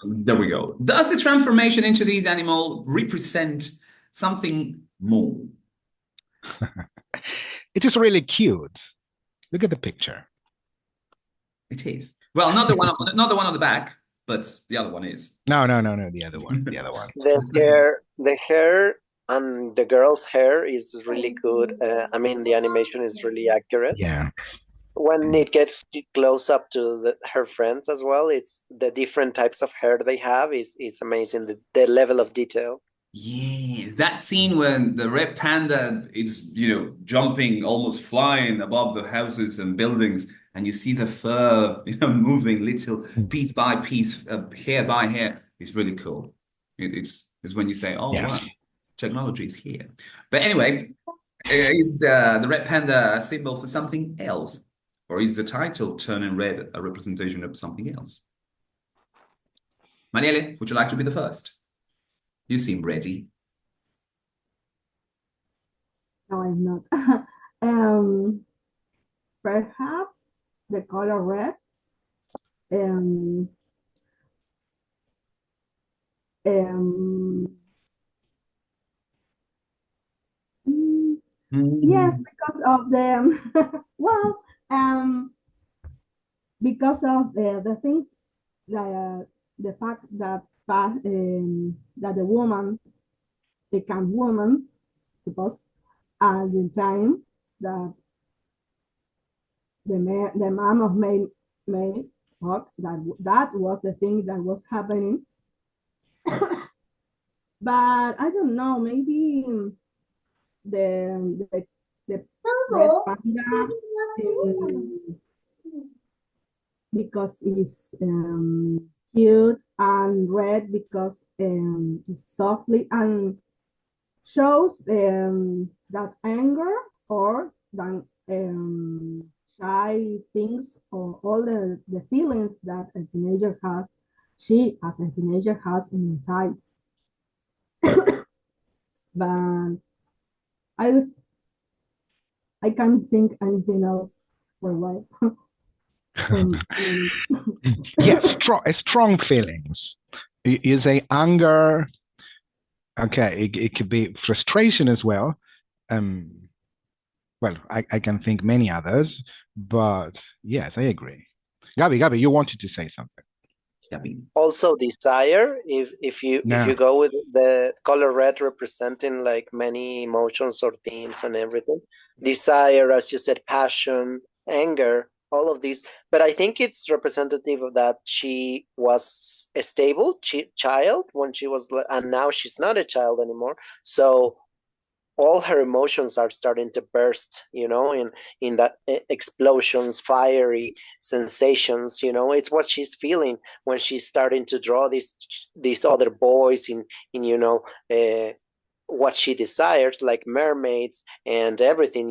There we go. Does the transformation into these animal represent something more? It is really cute. Look at the picture. It is. Well, not the one on the back, but the other one is. No, no, no, no. The other one. The other one. The hair and the girl's hair is really good. I mean, the animation is really accurate. Yeah. When it gets close up to her friends as well, it's the different types of hair they have is amazing. The level of detail. Yeah, that scene when the red panda is, jumping, almost flying above the houses and buildings, and you see the fur, moving little piece by piece, hair by hair, is really cool. It's when you say, "Oh, wow, Yes. technology is here." But anyway, is the red panda a symbol for something else, or is the title "Turning Red" a representation of something else? Maniele, would you like to be the first? You seem ready. No, I'm not. um, Perhaps the color red. Um, um, mm, yes, Hmm. because of the well, um, because of the things the fact that that the woman become woman, suppose at the time that the man of May thought that was the thing that was happening. But I don't know, maybe the red panda um, because it's cute, and red because it's softly and shows that anger or that shy things or all the feelings that a teenager has, she as a teenager has inside. But I I can't think anything else for why. Um, um, Yes, strong feelings. You say anger. Okay, it could be frustration as well. Um, well, I can think many others, but yes, I agree. Gabi, you wanted to say something. Gabi. Also, desire. If you No. go with the color red representing like many emotions or themes and everything, desire, as you said, passion, anger, all of these. But I think it's representative of that she was a stable child when she was, and now she's not a child anymore. So all her emotions are starting to burst, in that explosions, fiery sensations. It's what she's feeling when she's starting to draw these other boys in what she desires, like mermaids and everything.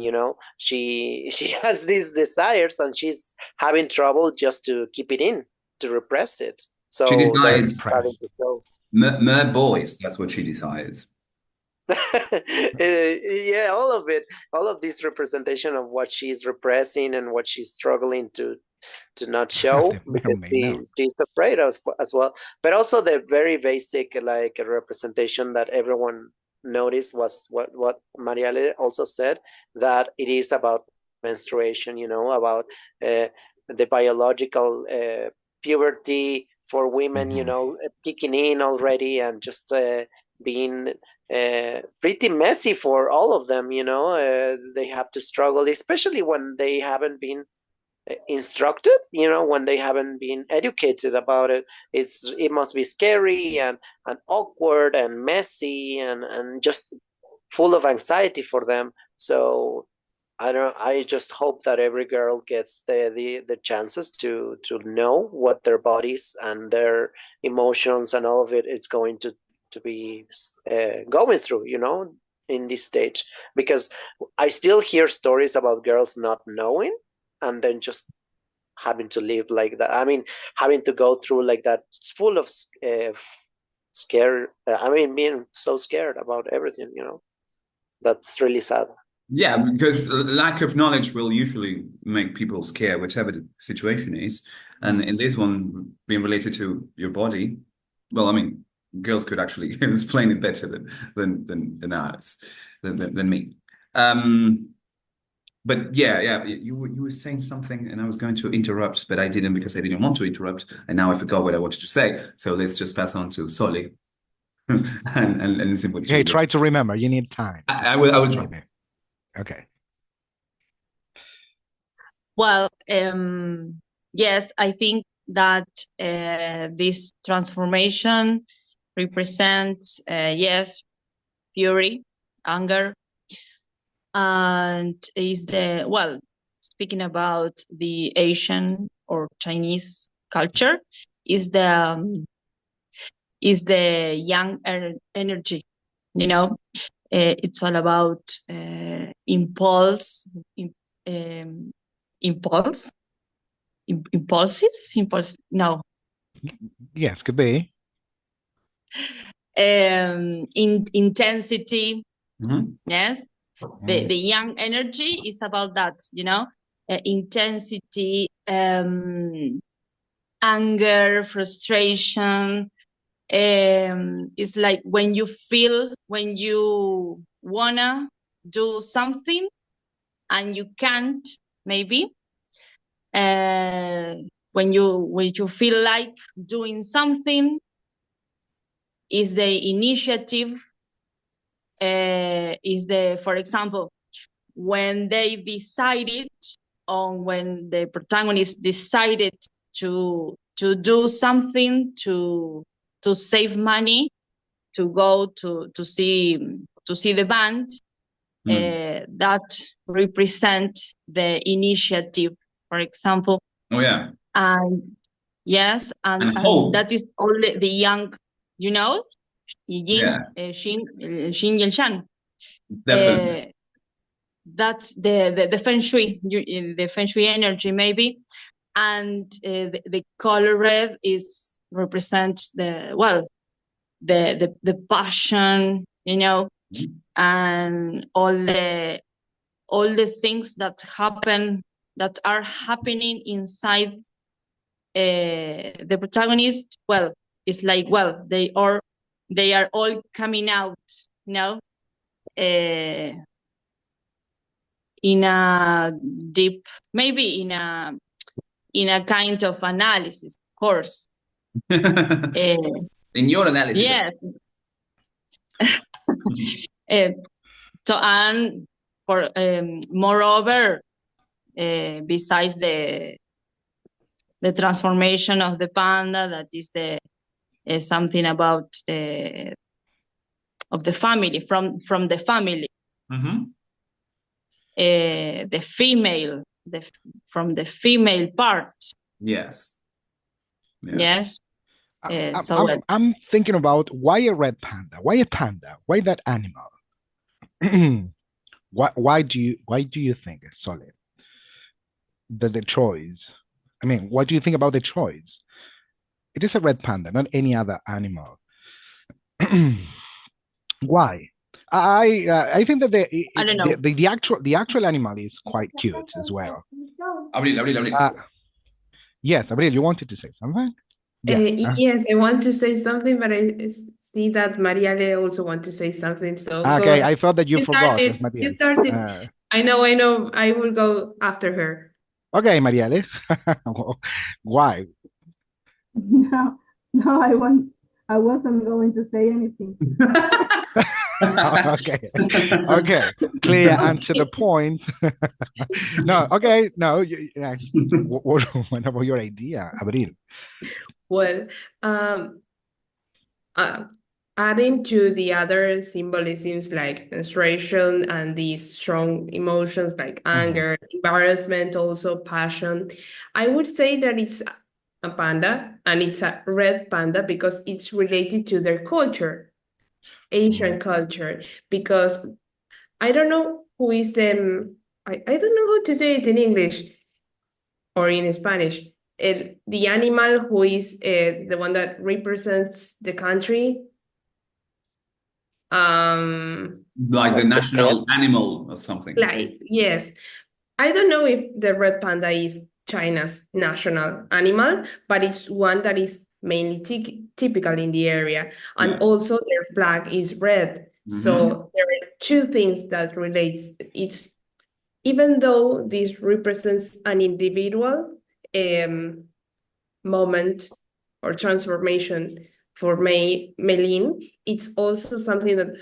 She has these desires, and she's having trouble just to keep it in, to repress it. She So they're decides starting Press. to show. mer boys. That's what she decides. Yeah, all of it, all of this representation of what she's repressing and what she's struggling to not show, The because mermaid, no. she's afraid as well. But also the very basic like representation that everyone noticed was what Mariale also said, that it is about menstruation, about uh, the biological puberty for women, Hmm. kicking in already, and just being pretty messy for all of them. They have to struggle, especially when they haven't been instructed, when they haven't been educated about it. It must be scary and awkward and messy and just full of anxiety for them. So I just hope that every girl gets the chances to know what their bodies and their emotions and all of it is going to be going through, in this stage. Because I still hear stories about girls not knowing, and then just having to live like that. I mean, having to go through like that. It's full of scare. I mean, being so scared about everything. That's really sad. Yeah, because lack of knowledge will usually make people scared, whichever the situation is. And in this one being related to your body, Well, I mean, girls could actually explain it better than me. Um, but yeah, you were saying something, and I was going to interrupt, but I didn't because I didn't want to interrupt, and now I forgot what I wanted to say. So let's just pass on to Soli and listen what Okay, you. try to remember. You need time. I will try. Maybe. Okay. Well, yes, I think that this transformation represents, yes, fury, anger, and is speaking about the Asian or Chinese culture, is the young energy, you know. It's all about impulse, um, impulse, impulse. No, Yes, could be. intensity. Mhm. Yes, the young energy is about that, you know, intensity, anger, frustration. It's like when you wanna do something and you can't, maybe. When you feel like doing something, is the initiative, for example, when they decided, or when the protagonist decided to do something to save money, to go to see the band, that represent the initiative, for example. Oh yeah, And yes, and and hope. that is only the young, you know, yin, Yeah, Xin y Shan. definitely. That's the feng shui, the feng shui energy, maybe. And the color red is represent the passion, you know, and all the things that are happening inside the protagonist. Well, it's like, they are all coming out, you know, in a deep, maybe in a kind of analysis, of course. In your analysis. Yes. So, and for moreover, besides the transformation of the panda, that is something about of the family, from the family, the female, from the female part. Yes. Yes. I'm thinking about why a red panda? Why a panda? Why that animal? why do you think, Solid, that the choice? I mean, what do you think about the choice? It is a red panda, not any other animal. Why? I think that I don't know. the actual animal is quite cute as well. Abril. Yes, Abril, you wanted to say something? Yes, I want to say something, but I see that Mariale also want to say something. So go Okay, ahead. I thought that you forgot, started. Matias. You started. I know. I will go after her. Okay, Mariale. Why? No, no, I wasn't going to say anything. Okay, clear and to the point. No, okay, no. What about your idea, Abril? Well, adding to the other symbolisms like menstruation and these strong emotions like anger, embarrassment, also passion, I would say that it's a panda, and it's a red panda because it's related to their culture, Asian culture, because I don't know who is the, I don't know how to say it in English or in Spanish. The animal who is the one that represents the country. Like the national animal or something. Like, yes. I don't know if the red panda is China's national animal, but it's one that is mainly typical in the area. And Yeah. also their flag is red. So there are two things that relates. It's even though this represents an individual moment or transformation for Meilin, it's also something that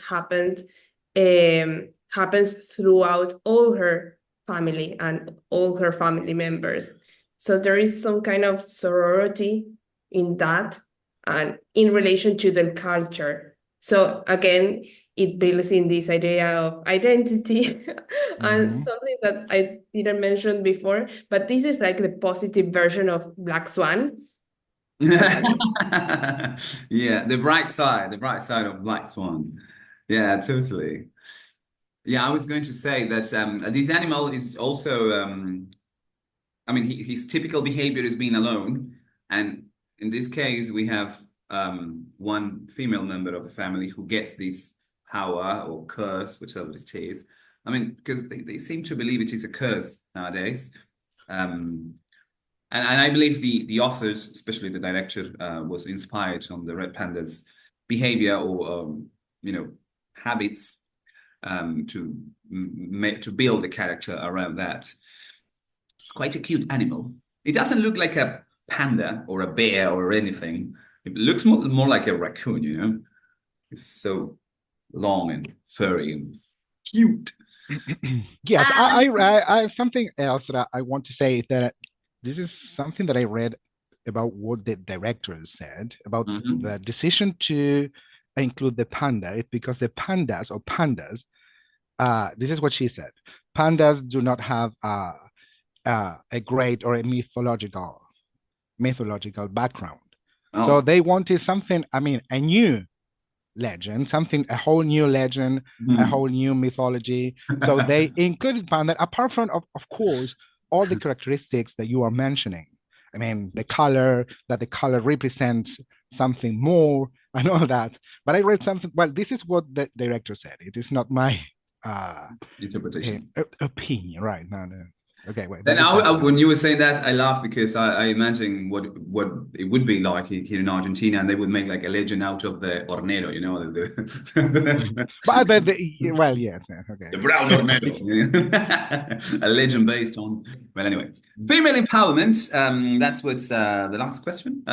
happens throughout all her family and all her family members. So there is some kind of sorority in that and in relation to the culture. So again, it builds in this idea of identity and Mhm. something that I didn't mention before, but this is like the positive version of Black Swan. Yeah, the bright side of Black Swan. Yeah, totally. Yeah, I was going to say that this animal is also, I mean, his typical behavior is being alone. And in this case, we have one female member of the family who gets this power or curse, whichever it is. I mean, because they seem to believe it is a curse nowadays. Um, and I believe the authors, especially the director, was inspired on the Red Panda's behavior or habits to build a character around that. It's quite a cute animal. It doesn't look like a panda or a bear or anything. It looks more like a raccoon, you know? It's so long and furry and cute. Yes, something else that I want to say that this is something that I read about what the director said about the decision to include the panda. It's because the pandas, this is what she said. Pandas do not have a great or a mythological background. So Oh. they wanted something, I mean, a new legend, a whole new legend, a whole new mythology. So they included panda, apart from, of course, all the characteristics that you are mentioning. I mean, the color represents something more and all that. But I read something, well, this is what the director said. It is not my Interpretation. opinion, right? No. Okay, wait, Then but continue. when you were saying that, I laughed because I imagine what it would be like here in Argentina, and they would make like a legend out of the hornero, you know, But well, yes, the brown okay. hornero, a legend based on. Well, anyway, female empowerment. That's what the last question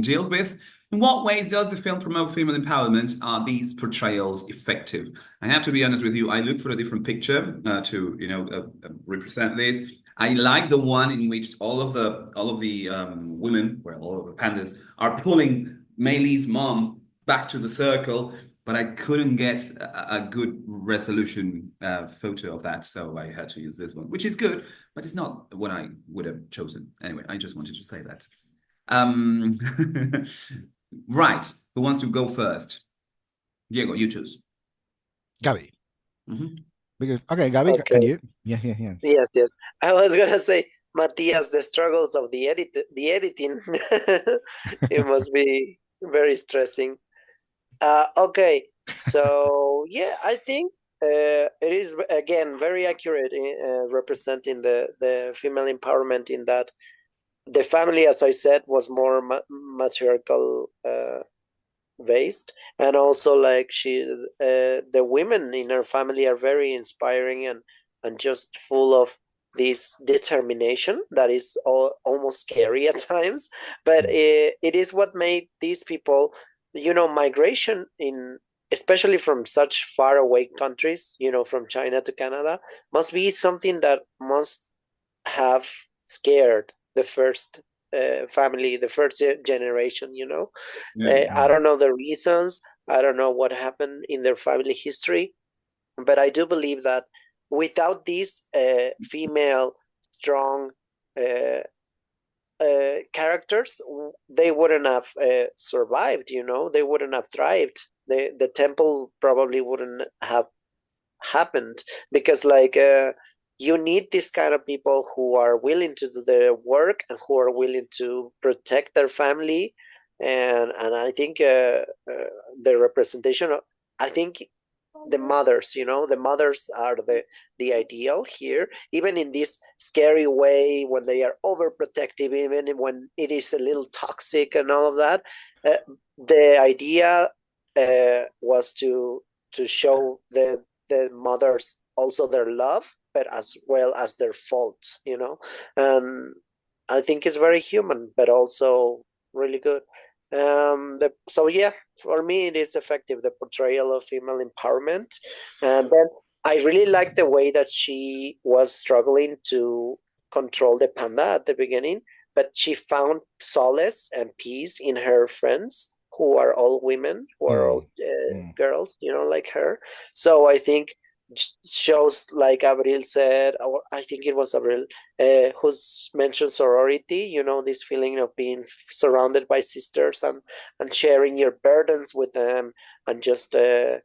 deals with. In what ways does the film promote female empowerment? Are these portrayals effective? I have to be honest with you. I look for a different picture to represent this. I like the one in which all of the women, well, all of the pandas are pulling Meili's mom back to the circle, but I couldn't get a good resolution photo of that, so I had to use this one, which is good, but it's not what I would have chosen. Anyway, I just wanted to say that. Um, right, who wants to go first? Diego, you choose. Gabi. Mhm. Because okay, Gabi, Okay. can you? Yeah. Yes. I was gonna say, Matthias, the struggles of the editing. It must be very stressing. Okay, so yeah, I think it is again very accurate in representing the female empowerment in that the family, as I said, was more matriarchal based, and also like the women in her family are very inspiring and just full of this determination that is almost scary at times, but it is what made these people, migration in, especially from such far away countries, from China to Canada, must be something that must have scared the first family, the first generation. Yeah. I don't know the reasons. I don't know what happened in their family history, but I do believe that without these female strong uh, characters, they wouldn't have survived. They wouldn't have thrived. The temple probably wouldn't have happened because, like, you need this kind of people who are willing to do their work and who are willing to protect their family, and I think the representation of, I think the mothers, you know, the mothers are the ideal here, even in this scary way when they are overprotective, even when it is a little toxic and all of that. The idea was to show the mothers also their love, but as well as their faults, you know. And I think it's very human, but also really good. So yeah, for me it is effective, the portrayal of female empowerment. And then I really like the way that she was struggling to control the panda at the beginning, but she found solace and peace in her friends who are all women, who are all girls, you know, like her. So I think shows like Abril said, or I think it was Abril, who's mentioned sorority, you know, this feeling of being surrounded by sisters and sharing your burdens with them, and just I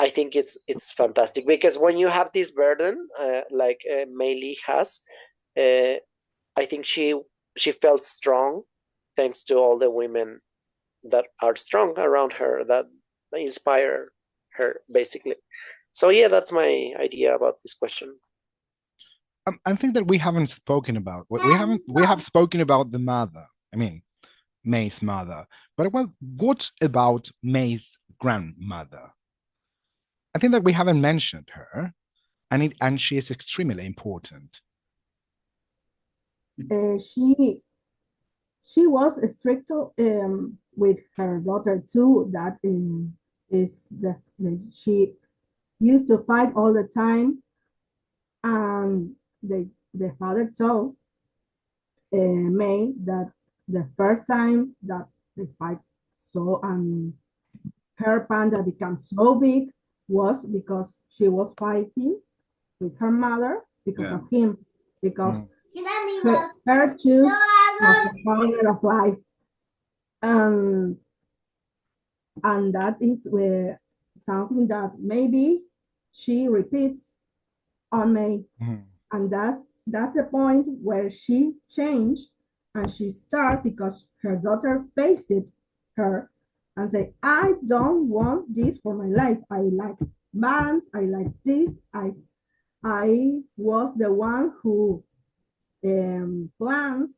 think it's fantastic because when you have this burden, like Mei Li has, uh, I think she felt strong thanks to all the women that are strong around her that inspire her basically. So yeah, that's my idea about this question. I think that we haven't spoken about we have spoken about the mother. I mean, May's mother. But what about May's grandmother? I think that we haven't mentioned her, and she is extremely important. She was strict with her daughter too. That is she used to fight all the time, and the father told May that the first time that they fight so her panda became so big was because she was fighting with her mother because of him, because her choose was the partner of life. Um, and that is where something that maybe she repeats on May. And that's the point where she changed and she started because her daughter faced her and say, I don't want this for my life. I like bands, I like this. I was the one who plans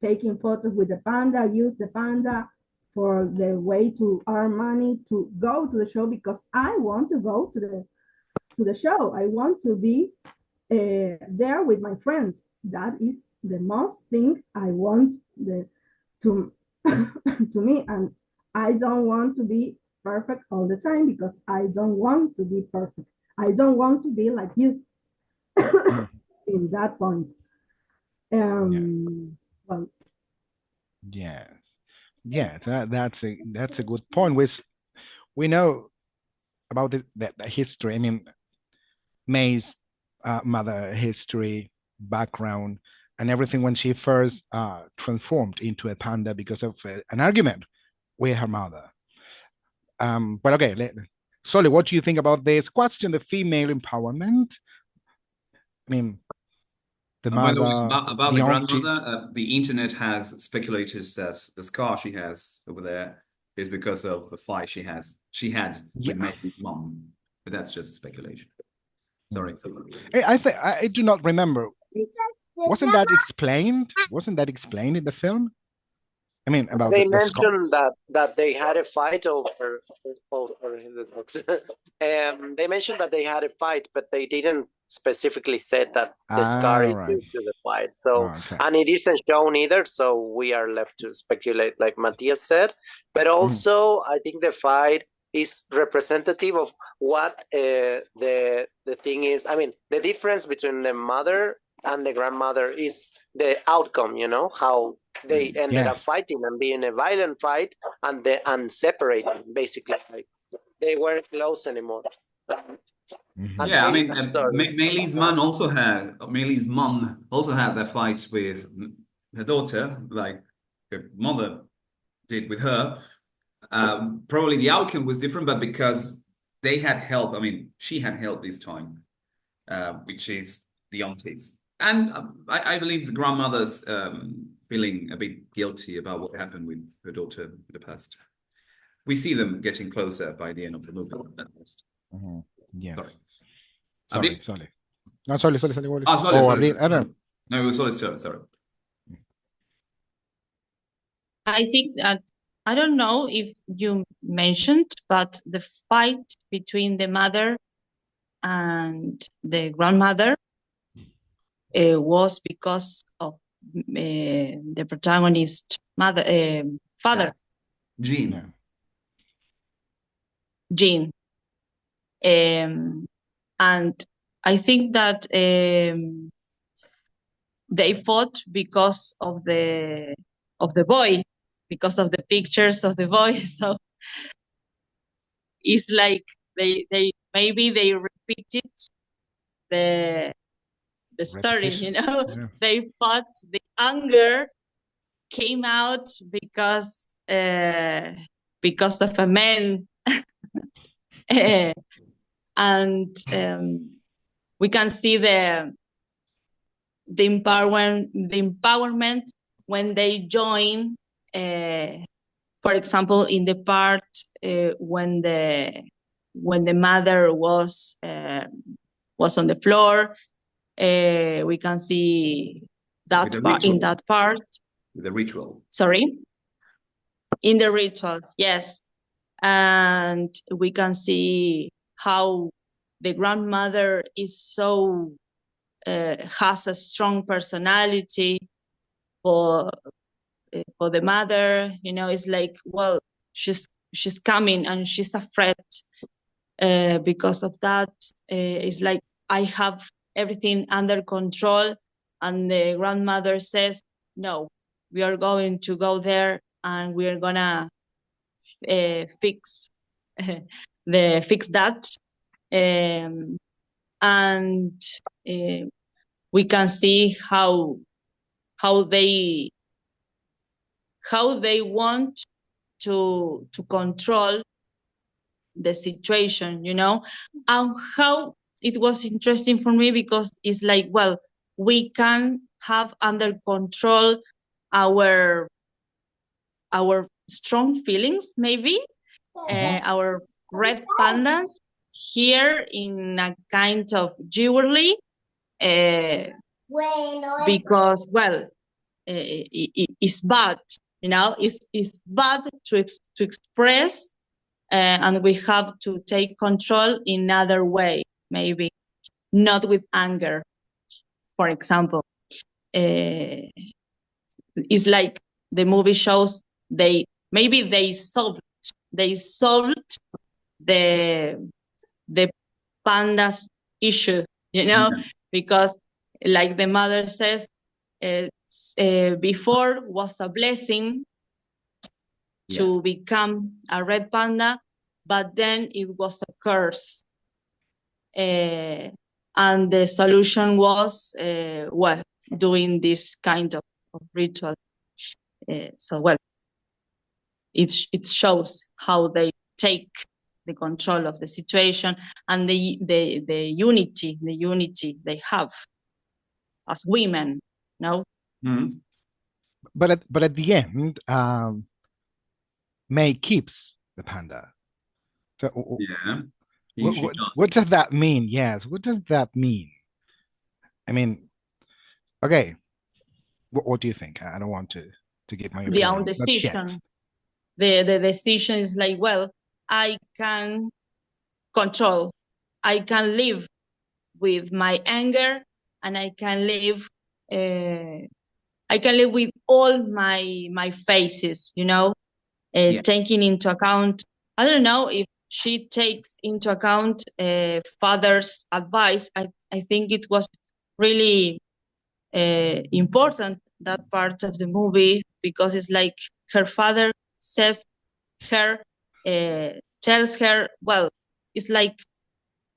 taking photos with the panda, use the panda for the way to earn money to go to the show because I want to go to the show. I want to be there with my friends. That is the most thing I want to to me, and I don't want to be perfect all the time because I don't want to be perfect. I don't want to be like you in that point. Well, Yes, yeah, that's a good point. We know about the history. I mean, May's mother history, background, and everything when she first transformed into a panda because of an argument with her mother. But okay, Soli, what do you think about this question, the female empowerment? I mean, the By the way, mother, about the the aunties. grandmother, the internet has speculated that the scar she has over there is because of the fight she had with Yeah. Mary's mom. But that's just speculation. Sorry. I do not remember. Wasn't that explained? Wasn't that explained in the film? I mean, about They the scar. mentioned that they had a fight over the dogs. They mentioned that they had a fight, but they didn't specifically said that the scar is Right. due to the fight. So, Okay. and it isn't shown either. So we are left to speculate, like Matthias said. But also, I think the fight is representative of what the thing is. I mean, the difference between the mother and the grandmother is the outcome. You know how they ended up fighting and being a violent fight and separating basically, like they weren't close anymore. Yeah, I mean, Story. Maylee's mom also had that fight with her daughter, like her mother did with her. Probably the outcome was different, but because they had help, I mean, she had help this time, which is the aunties. And I believe the grandmother's feeling a bit guilty about what happened with her daughter in the past. we see them getting closer by the end of the movie. Yes. Sorry. Sorry. No, sorry. Ah, sorry. Abril, I don't know. No, it was sorry. Sorry. I think that, I don't know if you mentioned, but the fight between the mother and the grandmother was because of the protagonist father, Jean. Jean. And I think that they fought because of the boy, because of the pictures of the boy. So it's like they maybe they repeated the story, you know. Yeah. They fought, the anger came out because of a man. And we can see the empowerment when they join, for example, in the part when the mother was on the floor. We can see that part in that part. The ritual. Sorry? In the ritual, yes. And we can see how the grandmother is so has a strong personality for the mother. You know, it's like, well, she's coming and she's afraid because of that. It's like, I have everything under control, and the grandmother says, no, we are going to go there and we are gonna fix that. And we can see how they want to control the situation, you know. And how it was interesting for me, because it's like, well, we can have under control our strong feelings, maybe, our red pandas here in a kind of jewelry, because, well, it's bad, you know. It's bad to express, and we have to take control in another way, maybe not with anger, for example. It's like the movie shows they solved the pandas issue, you know. Because, like the mother says, before was a blessing to become a red panda, but then it was a curse. And the solution was, well, doing this kind of ritual. So, well, it shows how they take the control of the situation, and the unity they have as women, no? Mm-hmm. But at the end, May keeps the panda. So Yeah. what does that mean? Yes, what does that mean? I mean, okay, what do you think? I don't want to give my opinion. The decision. The decision is like, well, I can control. I can live with my anger, and I can live with all my phases, you know, taking into account, I don't know if she takes into account father's advice. I think it was really important, that part of the movie, because it's like her father tells her, well, it's like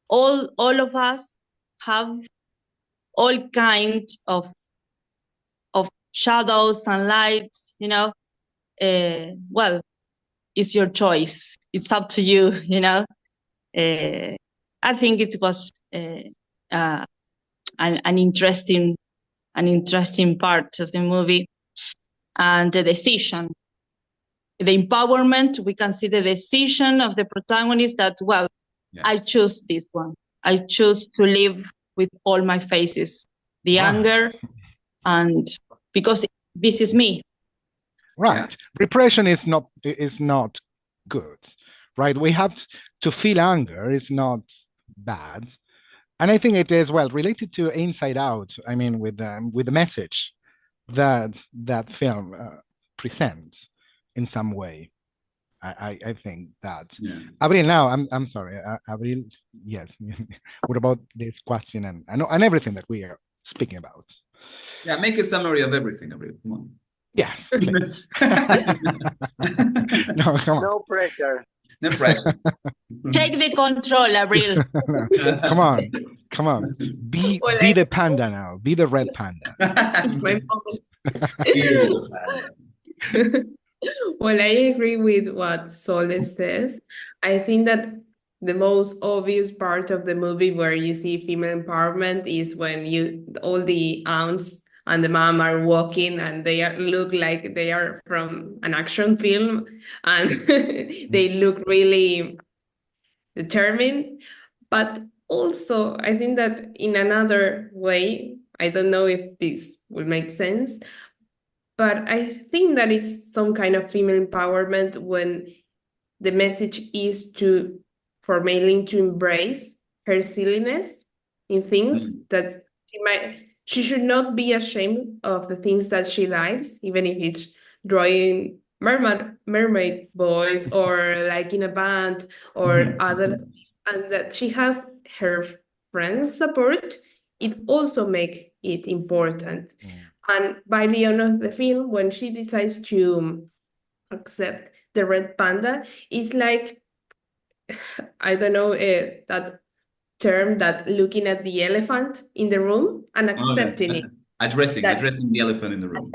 all of us have all kinds of shadows and lights, you know. Well, it's your choice. It's up to you, you know. I think it was an interesting part of the movie, and the decision. the empowerment. We can see the decision of the protagonist that, well, I Yes. choose this one. I choose to live with all my faces, the Right. anger, and because this is me. Right. Repression is not good, right? We have to feel anger is not bad. And I think it is, well, related to Inside Out, I mean, with the message that film presents in some way. I think that. Yeah. Abril, now I'm sorry. Abril, yes. What about this question and everything that we are speaking about? Yeah, make a summary of everything, Abril. Come on. Yes, please. No, come on. No pressure. No pressure. Take the control, Abril. Come on. Be Well, the panda now. Be the red panda. it's my moment. Beautiful panda. Well, I agree with what Sole says. I think that the most obvious part of the movie where you see female empowerment is when all the aunts and the mom are walking and look like they are from an action film, and they look really determined. But also, I think that in another way, I don't know if this will make sense, but I think that it's some kind of female empowerment when the message is for Maylin to embrace her silliness in things that she should not be ashamed of the things that she likes, even if it's drawing mermaid boys or like in a band or other, and that she has her friends' support. It also makes it important. And by the end of the film, when she decides to accept the red panda, it's like, I don't know, that term, that looking at the elephant in the room and accepting it. Addressing the elephant in the room.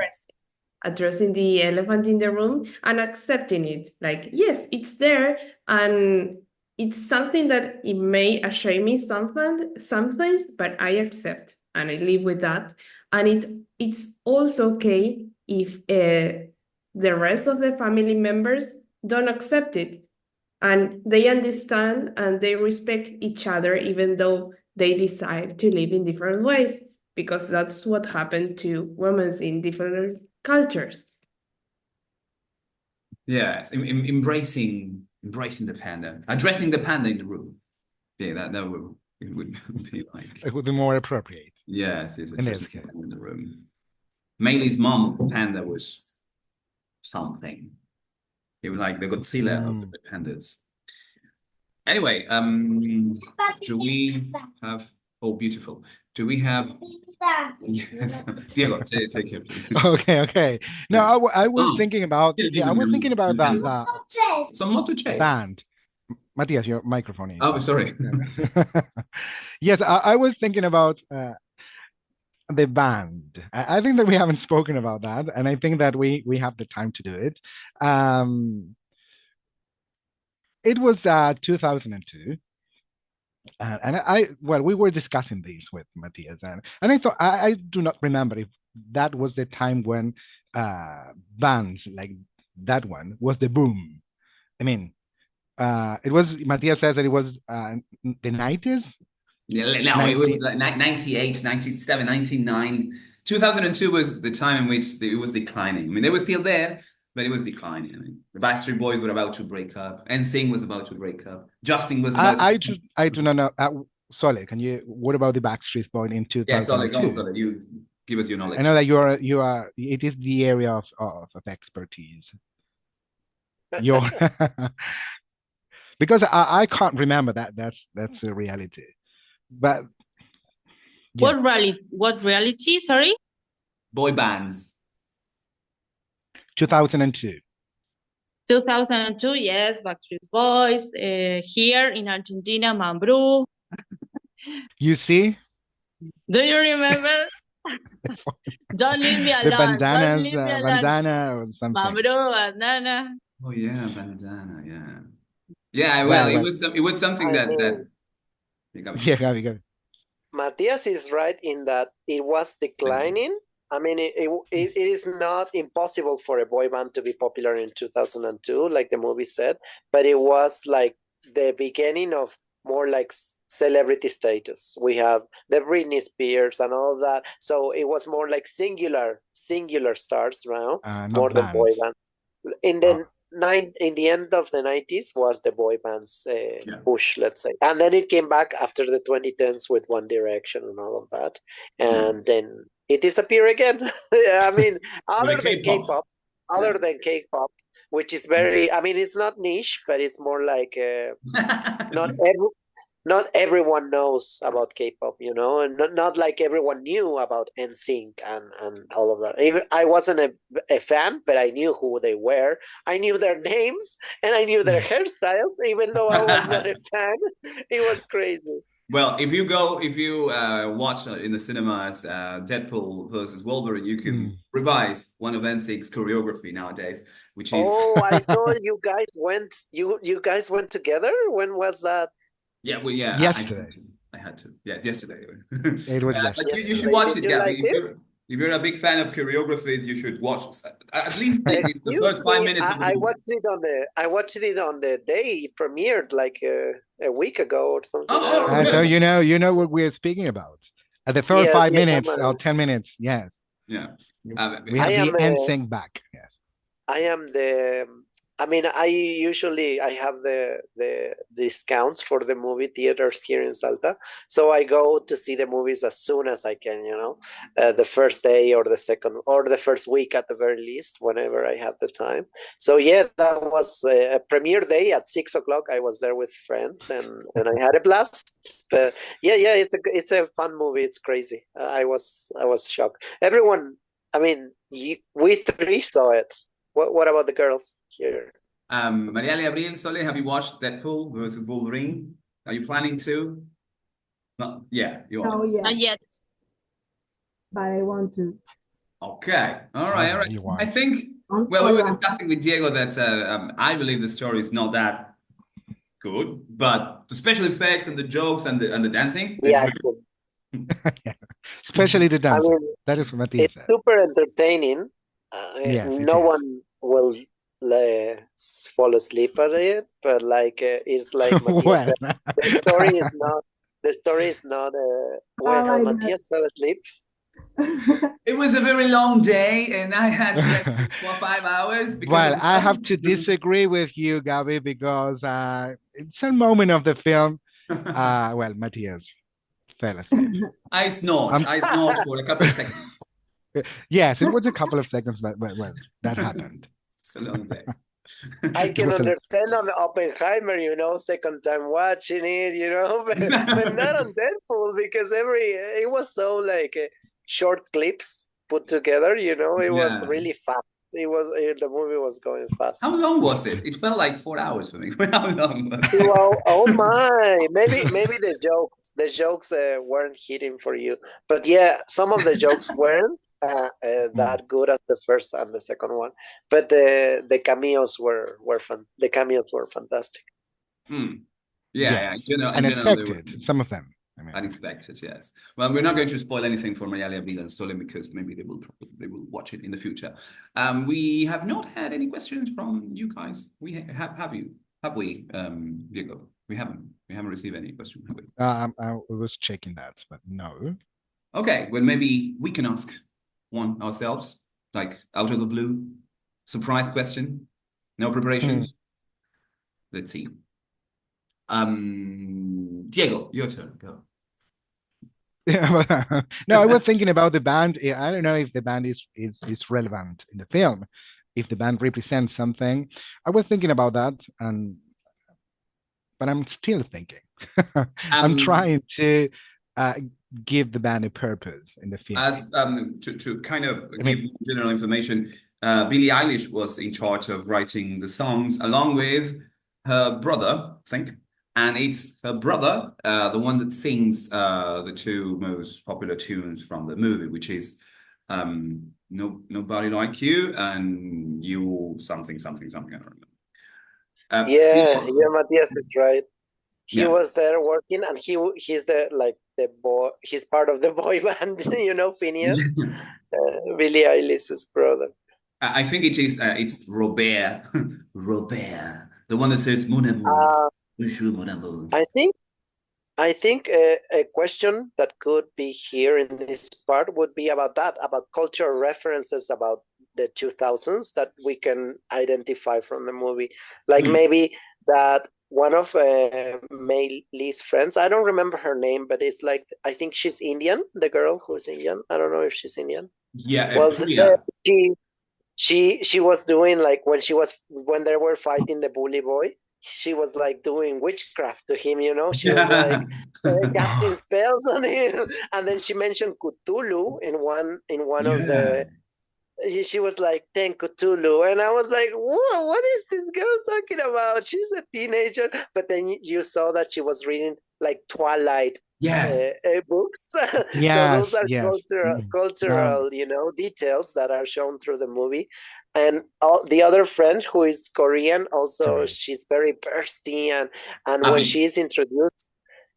Addressing the elephant in the room and accepting it. Like, yes, it's there, and it's something that it may shame me sometimes, but I accept and I live with that. And it's also okay if the rest of the family members don't accept it, and they understand and they respect each other, even though they decide to live in different ways, because that's what happened to women in different cultures. Yes, embracing the panda, addressing the panda in the room. Yeah, that would be like. It would be more appropriate. Yes, In this addressing the case. panda in the room. Maylee's mom, panda, was something. It was like the Godzilla of the pandas. Anyway, do we have? Oh, beautiful. Do we have? Yes, Diego, take care, please. Okay. No, I was Oh, thinking about yeah, I was thinking about that Some moto chase. band. Matthias, your microphone is. Oh, sorry. Yes, I was thinking about the band. I think that we haven't spoken about that, and I think that we have the time to do it. It was 2002. And we were discussing this with Matthias, and I thought I do not remember if that was the time when bands like that one was the boom. I mean, it was, Matthias says that it was the 90s. Yeah, no, it was like 98, 97, 99. 2002 was the time in which it was declining. I mean, they were still there, but it was declining. I mean, the Backstreet Boys were about to break up. NSYNC was about to break up. Justin was about to... I do not know. Solid, what about the Backstreet Boys in 2002? Yeah, Solid, go on, Solid. You give us your knowledge. I know that you are, it is the area of expertise. Your because I can't remember that. That's a reality. But yeah. What reality? Sorry. Boy bands. 2002. 2002, yes, Backstreet Boys. Here in Argentina, Mambrú. You see? Do you remember? Don't leave me alone. The bandanas, bandana or something. Mambrú, bandana. Oh yeah, bandana. Yeah. Yeah. Well, it was something that. Yeah, go. Matthias is right in that it was declining, I mean, it is not impossible for a boy band to be popular in 2002, like the movie said, but it was like the beginning of more like celebrity status. We have the Britney Spears and all of that. So it was more like singular stars now, more Not than boy bands. band. In Oh, the end of the 90s was the boy bands Yeah. push, let's say, and then it came back after the 2010s with One Direction and all of that, Mm. and then it disappeared again. I mean, With the other than K-pop. K-pop, other Yeah. than K-pop, which is very, I mean, it's not niche, but it's more like not every, not everyone knows about K-pop, you know, and not like everyone knew about NSYNC and all of that. Even I wasn't a fan, but I knew who they were. I knew their names and I knew their hairstyles, even though I was not a fan. It was crazy. Well, if you watch in the cinemas Deadpool versus Wolverine, you can mm. revise one of NSYNC's choreography nowadays, which is Oh, I saw you guys went. You guys went together. When was that? yeah, well, yeah, I had Yesterday. to. I had to. Yeah, yesterday. It was But yesterday. you should Yesterday. watch Did it, you Gabby. like it? If you're a big fan of choreographies, you should watch at least the Excuse first five me, minutes of the I movie. watched it on the day it premiered like a week ago or something. I Oh, don't oh, know. So good. you know what we're speaking about. At the first Yes, five yes, minutes or 10 minutes, yes, Yeah. we I have am the NSYNC back. Yes. I am the I mean I usually I have the discounts for the movie theaters here in Salta, so I go to see the movies as soon as I can, you know, the first day or the second or the first week at the very least, whenever I have the time. So yeah, that was a premiere day at 6 o'clock. I was there with friends and I had a blast. But yeah, it's a fun movie. It's crazy. I was shocked. Everyone, I mean, we three saw it. What about the girls here? Mariale Abril, Sole, have you watched Deadpool versus Wolverine? Are you planning to? No, yeah, you Oh are. yeah, Not yet. but I want to. Okay. All right. All right. You I want. think, well, we were Hola. discussing with Diego that I believe the story is not that good, but the special effects and the jokes and the dancing is Yeah, really cool. Yeah. Especially the I dancing. mean, That is what Matthias it's said. super entertaining. Yes, it No is. one will fall asleep at it, but like it's like Matthias Well, said, the story is not. The story is not. I Well, like Matthias fell asleep. that. It was a very long day, and I had slept for 5 hours because well, of the I have film. to disagree with you, Gabby, because it's a moment of the film. Well, Matthias fell asleep. Um, I snort for a couple of seconds. yes, it was a couple of seconds, but well, that happened. It's a long day. I It can was a understand on Oppenheimer, you know, second time watching it, you know, but not on Deadpool because it was so like short clips put together, you know, it was Yeah. really fast. The movie was going How fast. long was it? It felt like 4 hours for me. How long was it? Well, oh my, maybe the jokes weren't hitting for you, but yeah, some of the jokes weren't mm, that good as the first and the second one, but the cameos were fun. The cameos were fantastic. Hmm. Yeah, yes, in general, they were unexpected. Some of them. I mean, unexpected. Yes. Well, we're not going to spoil anything for Mayalia Abril and Solin because maybe they will watch it in the future. We have not had any questions from you guys. We have you? Have we, Diego? We haven't received any question, have we? I was checking that, but no. Okay, well, maybe we can ask one ourselves, like out of the blue, surprise question, no Hmm. preparations. Let's see. Diego, your turn. Go. Yeah, no, I was thinking about the band. I don't know if the band is relevant in the film, if the band represents something. I was thinking about that, and but I'm still thinking. I'm Um, trying to uh, give the band a purpose in the film. as to kind of I give mean, general information, Billie Eilish was in charge of writing the songs along with her brother, I think, and it's her brother, the one that sings the two most popular tunes from the movie, which is "No Nobody Like You" and "You Something Something Something." I don't remember. Yeah, Feel, yeah, Matthias is right. He yeah. was there working, and he's the like the boy. He's part of the boy band, Phineas, Billie Eilish's brother. I think it is. It's Robert. Robert, the one that says "Mon amour, Uh, bonjour mon amour." I think a question that could be here in this part would be about that, about cultural references about the 2000s that we can identify from the movie. Like Hmm. maybe that one of Mei Lee's friends, I don't remember her name, but it's like, I think she's Indian, the girl who's Indian. I don't know if she's Indian. Yeah, Well, Priya. she was doing like when they were fighting the bully boy, she was like doing witchcraft to him, she was like casting spells on him, and then she mentioned Cthulhu in one of Yeah. the, she was like, thank Cthulhu, and I was like, whoa, what is this girl talking about? She's a teenager. But then you saw that she was reading like Twilight Yes. books. So those Yes, are yes. cultural, details that are shown through the movie. And the other friend who is Korean, also, Correct. she's very bursty, and when Abby. she is introduced,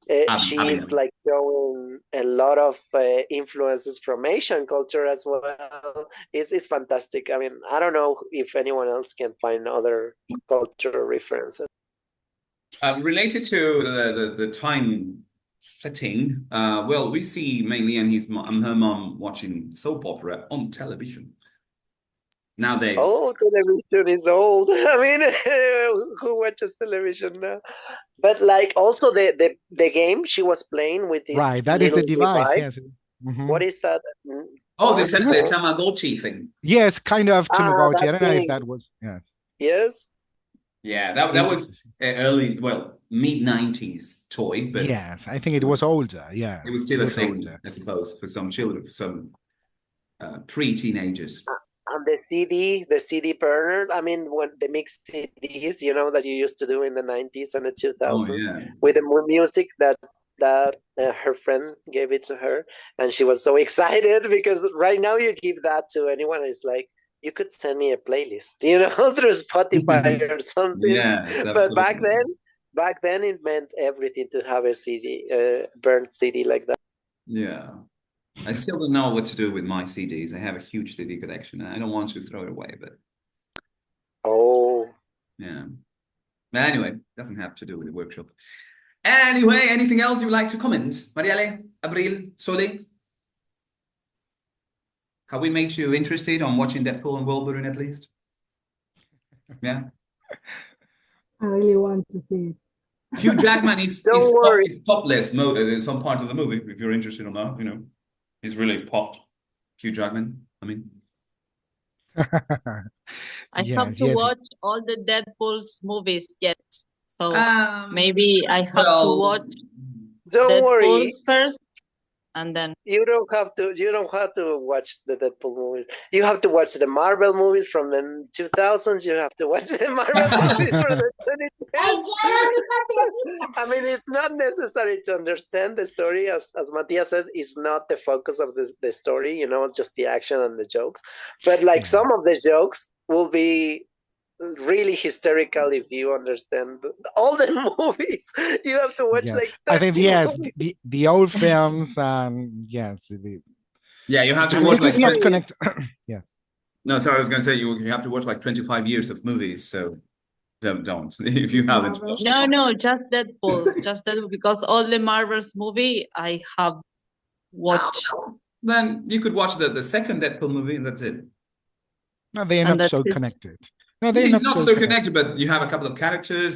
she's Abigail. like showing a lot of influences from Asian culture as well. It's fantastic. I mean, I don't know if anyone else can find other cultural references. Related to the time setting, well, we see Mei Li and her mom watching soap opera on television. Nowadays, Oh, television is old. I mean, who watches television now? But like also the game she was playing with this Right, that is a little device. device. Yes. What is that oh, called? this is It was the Tamagotchi thing. yes, kind of Tamagotchi. That I don't know if thing. that was yes. Yes. Yeah, that was an early, well, mid-90s toy, but Yes, I think it it was was older. Yeah, it was it still a was thing, older. I suppose, for some children, for some pre-teenagers. And the CD burner. I mean, when the mixed CDs, that you used to do in the 90s and the Oh 2000s, yeah. with the music that her friend gave it to her, and she was so excited because right now you give that to anyone, it's like you could send me a playlist, through Spotify or something. Yes, But absolutely. back then it meant everything to have a CD, burnt CD like that. Yeah. I still don't know what to do with my CDs. I have a huge CD collection and I don't want to throw it away, but Oh. yeah. But anyway, doesn't have to do with the workshop. Anyway, anything else you'd like to comment? Marielle, Abril, Soli? Have we made you interested on watching Deadpool and Wolverine at least? Yeah. I really want to see it. Hugh Jackman is Don't is worry. topless in some part of the movie, if you're interested or not, He's really popped. Hugh Jackman, I mean. I have Yes, to yes. watch all the Deadpool's movies yet. So Um, maybe I have to well, watch Don't Deadpool worry. first and then. You don't have to watch the Deadpool movies. You have to watch the Marvel movies from the 2000s. You have to watch the Marvel movies from the 2010s. I mean, it's not necessary to understand the story. As Matias said, it's not the focus of the story, just the action and the jokes. But like Yeah. some of the jokes will be really hysterical if you understand all the movies. You have to watch Yes. like I think 30 yes, movies. the old films yes, yeah, you have to and watch it like is not 20. connect yes. No, sorry, I was going to say you have to watch like 25 years of movies, so don't if you haven't Marvel. watched them No, all. no, just Deadpool. Just Deadpool because all the Marvels movie I have watched Then you could watch the second Deadpool movie and that's it. No, they are and not that's so it. connected. No, they're It's not not so so connected. connected, but you have a couple of characters